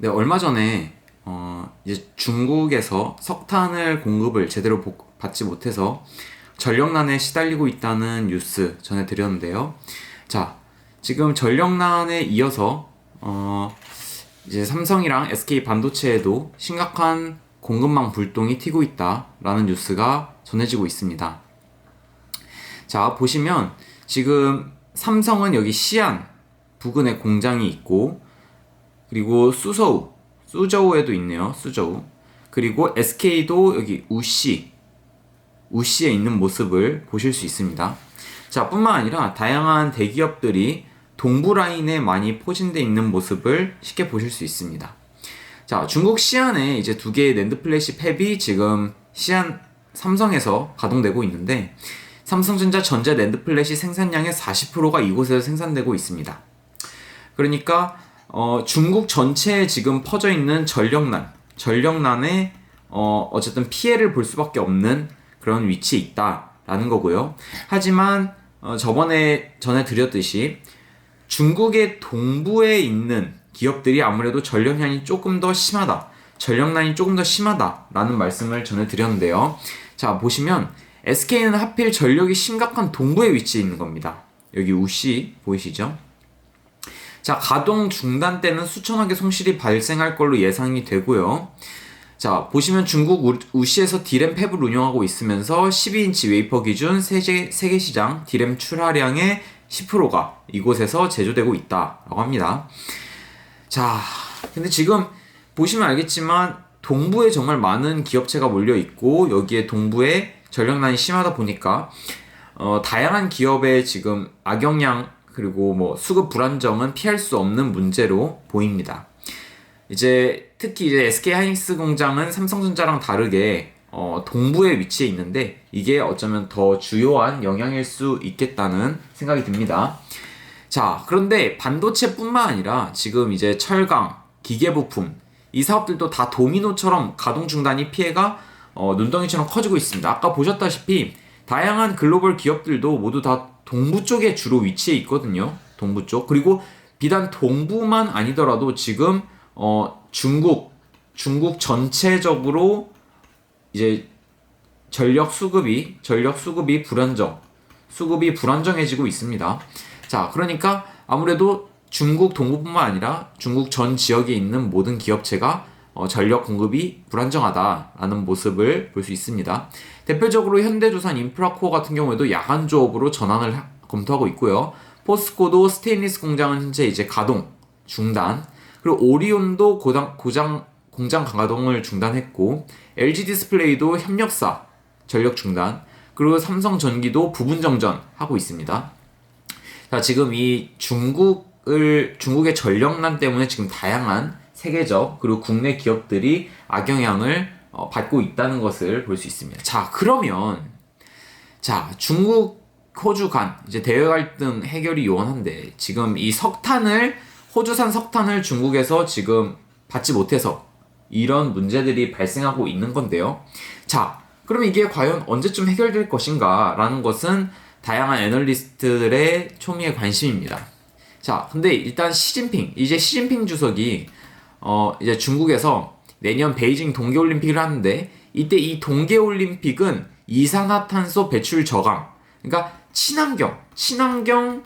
네, 얼마 전에 이제 중국에서 석탄을 공급을 제대로 받지 못해서 전력난에 시달리고 있다는 뉴스 전해드렸는데요. 자, 지금 전력난에 이어서 이제 삼성이랑 SK 반도체에도 심각한 공급망 불똥이 튀고 있다라는 뉴스가 전해지고 있습니다. 자, 보시면 지금 삼성은 여기 시안 부근에 공장이 있고, 그리고 수저우에도 있네요. 수저우. 그리고 SK도 여기 우시에 있는 모습을 보실 수 있습니다. 자, 뿐만 아니라 다양한 대기업들이 동부 라인에 많이 포진되어 있는 모습을 쉽게 보실 수 있습니다. 자, 중국 시안에 이제 두 개의 낸드 플래시 팹이 지금 시안 삼성에서 가동되고 있는데, 삼성전자 전자 낸드 플래시 생산량의 40%가 이곳에서 생산되고 있습니다. 그러니까 중국 전체에 지금 퍼져 있는 전력난에 어쨌든 피해를 볼 수밖에 없는 그런 위치에 있다라는 거고요. 하지만 저번에 전해드렸듯이 중국의 동부에 있는 기업들이 아무래도 전력난이 조금 더 심하다라는 말씀을 전해드렸는데요. 자, 보시면 SK는 하필 전력이 심각한 동부에 위치해 있는 겁니다. 여기 우시 보이시죠? 자, 가동 중단 때는 수천억의 손실이 발생할 걸로 예상이 되고요. 자, 보시면 중국 우시에서 디램 팹을 운영하고 있으면서 12인치 웨이퍼 기준 세계 시장 디램 출하량의 10%가 이곳에서 제조되고 있다라고 합니다. 자, 근데 지금 보시면 알겠지만 동부에 정말 많은 기업체가 몰려 있고, 여기에 동부에 전력난이 심하다 보니까 다양한 기업의 지금 악영향 그리고 뭐 수급 불안정은 피할 수 없는 문제로 보입니다. 특히 SK 하이닉스 공장은 삼성전자랑 다르게 동부에 위치해 있는데, 이게 어쩌면 더 주요한 영향일 수 있겠다는 생각이 듭니다. 자, 그런데 반도체뿐만 아니라 지금 이제 철강, 기계부품 이 사업들도 다 도미노처럼 가동 중단이 피해가 눈덩이처럼 커지고 있습니다. 아까 보셨다시피 다양한 글로벌 기업들도 모두 다 동부 쪽에 주로 위치해 있거든요. 동부 쪽. 그리고 비단 동부만 아니더라도 지금 중국 전체적으로 이제 수급이 불안정해지고 있습니다. 자, 그러니까 아무래도 중국 동부뿐만 아니라 중국 전 지역에 있는 모든 기업체가 전력 공급이 불안정하다라는 모습을 볼 수 있습니다. 대표적으로 현대조선 인프라코어 같은 경우에도 야간 조업으로 전환을 검토하고 있고요. 포스코도 스테인리스 공장은 현재 이제 가동 중단, 그리고 오리온도 공장 가동을 중단했고, LG 디스플레이도 협력사 전력 중단, 그리고 삼성전기도 부분 정전하고 있습니다. 자, 지금 이 중국의 전력난 때문에 지금 다양한 세계적 그리고 국내 기업들이 악영향을 받고 있다는 것을 볼 수 있습니다. 자, 그러면 중국 호주 간 이제 대외 갈등 해결이 요원한데, 지금 이 호주산 석탄을 중국에서 지금 받지 못해서 이런 문제들이 발생하고 있는 건데요. 자, 그럼 이게 과연 언제쯤 해결될 것인가 라는 것은 다양한 애널리스트들의 초미의 관심입니다. 자, 근데 일단 시진핑 주석이 이제 중국에서 내년 베이징 동계올림픽을 하는데, 이때 이 동계올림픽은 이산화탄소 배출 저감, 그러니까 친환경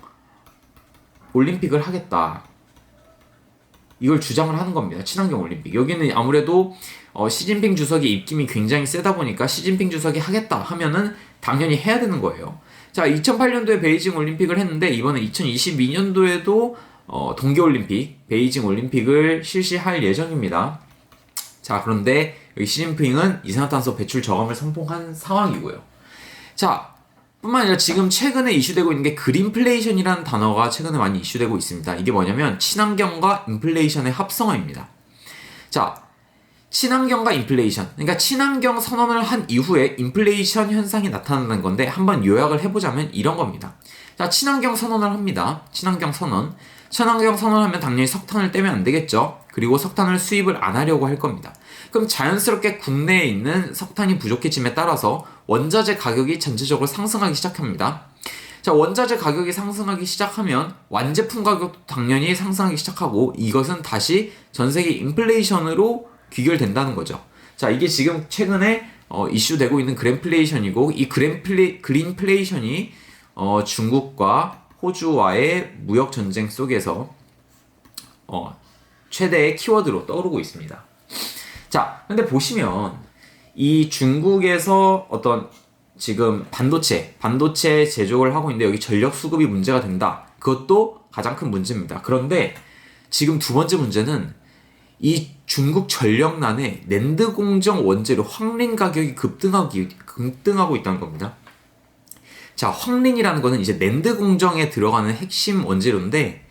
올림픽을 하겠다, 이걸 주장을 하는 겁니다. 친환경 올림픽. 여기는 아무래도 시진핑 주석의 입김이 굉장히 세다 보니까 시진핑 주석이 하겠다 하면은 당연히 해야 되는 거예요. 자, 2008년도에 베이징 올림픽을 했는데, 이번에 2022년도에도 동계올림픽, 베이징 올림픽을 실시할 예정입니다. 자, 그런데 여기 시진핑은 이산화탄소 배출 저감을 선포한 상황이고요. 자, 뿐만 아니라 지금 최근에 이슈되고 있는 게 그린플레이션이라는 단어가 최근에 많이 이슈되고 있습니다. 이게 뭐냐면 친환경과 인플레이션의 합성어입니다. 자, 친환경과 인플레이션, 그러니까 친환경 선언을 한 이후에 인플레이션 현상이 나타나는 건데, 한번 요약을 해보자면 이런 겁니다. 자, 친환경 선언을 합니다. 친환경 선언하면 당연히 석탄을 떼면 안 되겠죠. 그리고 석탄을 수입을 안 하려고 할 겁니다. 그럼 자연스럽게 국내에 있는 석탄이 부족해짐에 따라서 원자재 가격이 전체적으로 상승하기 시작합니다. 자, 원자재 가격이 상승하기 시작하면 완제품 가격도 당연히 상승하기 시작하고 이것은 다시 전 세계 인플레이션으로 귀결된다는 거죠. 자, 이게 지금 최근에 이슈되고 있는 그랜플레이션이고 이 그린플레이션이 중국과 호주와의 무역 전쟁 속에서 최대의 키워드로 떠오르고 있습니다. 자, 근데 보시면 이 중국에서 어떤 지금 반도체 제조를 하고 있는데 여기 전력 수급이 문제가 된다. 그것도 가장 큰 문제입니다. 그런데 지금 두 번째 문제는 이 중국 전력난에 낸드 공정 원재료 황린 가격이 급등하고 있다는 겁니다. 자, 황린이라는 거는 이제 낸드 공정에 들어가는 핵심 원재료인데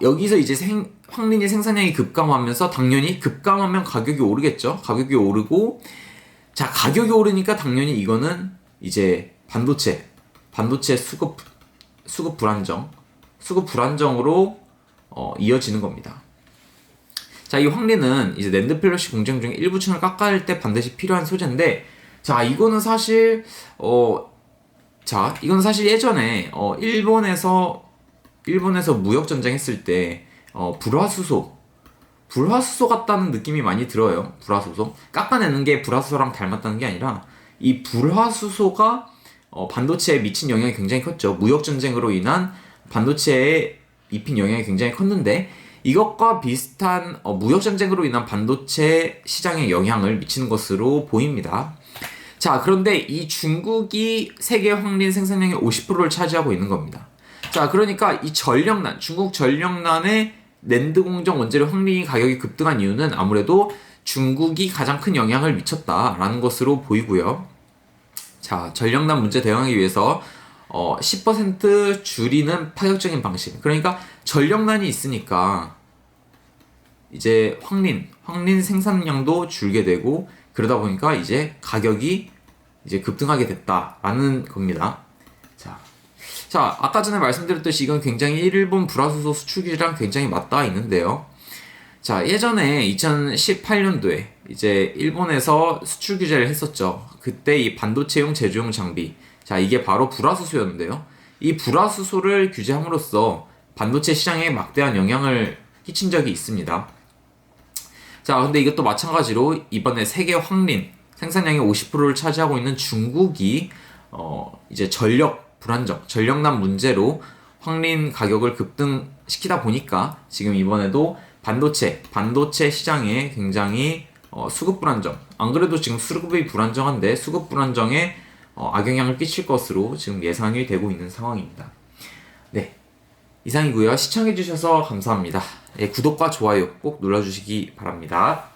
여기서 이제 황린이 생산량이 급감하면서 당연히 급감하면 가격이 오르겠죠. 가격이 오르고 자, 가격이 오르니까 당연히 이거는 이제 반도체 수급 불안정으로 이어지는 겁니다. 자, 이 황린은 이제 낸드 플래시 공정 중에 일부층을 깎아야 할 때 반드시 필요한 소재인데 자, 이거는 사실 예전에 일본에서 무역 전쟁 했을 때 불화수소 같다는 느낌이 많이 들어요. 불화수소 깎아내는 게 불화수소랑 닮았다는 게 아니라 이 불화수소가 반도체에 미친 영향이 굉장히 컸죠. 무역 전쟁으로 인한 반도체에 입힌 영향이 굉장히 컸는데 이것과 비슷한 무역 전쟁으로 인한 반도체 시장에 영향을 미치는 것으로 보입니다. 자, 그런데 이 중국이 세계 황린 생산량의 50%를 차지하고 있는 겁니다. 자, 그러니까 이 중국 전력난에 낸드 공정 원재료 황린이 가격이 급등한 이유는 아무래도 중국이 가장 큰 영향을 미쳤다라는 것으로 보이고요. 자, 전력난 문제 대응하기 위해서 10% 줄이는 파격적인 방식. 그러니까 전력난이 있으니까 이제 황린 생산량도 줄게 되고 그러다 보니까 이제 가격이 이제 급등하게 됐다라는 겁니다. 자, 아까 전에 말씀드렸듯이 이건 굉장히 일본 불화수소 수출 규제랑 굉장히 맞닿아 있는데요. 자, 예전에 2018년도에 이제 일본에서 수출 규제를 했었죠. 그때 이 반도체용 제조용 장비, 자, 이게 바로 불화수소였는데요. 이 불화수소를 규제함으로써 반도체 시장에 막대한 영향을 끼친 적이 있습니다. 자, 근데 이것도 마찬가지로 이번에 세계 황린 생산량의 50%를 차지하고 있는 중국이 이제 전력난 문제로 황린 가격을 급등시키다 보니까 지금 이번에도 반도체 시장에 굉장히 수급 불안정, 안 그래도 지금 수급이 불안정한데 수급 불안정에 악영향을 끼칠 것으로 지금 예상이 되고 있는 상황입니다. 네, 이상이고요. 시청해주셔서 감사합니다. 네, 구독과 좋아요 꼭 눌러주시기 바랍니다.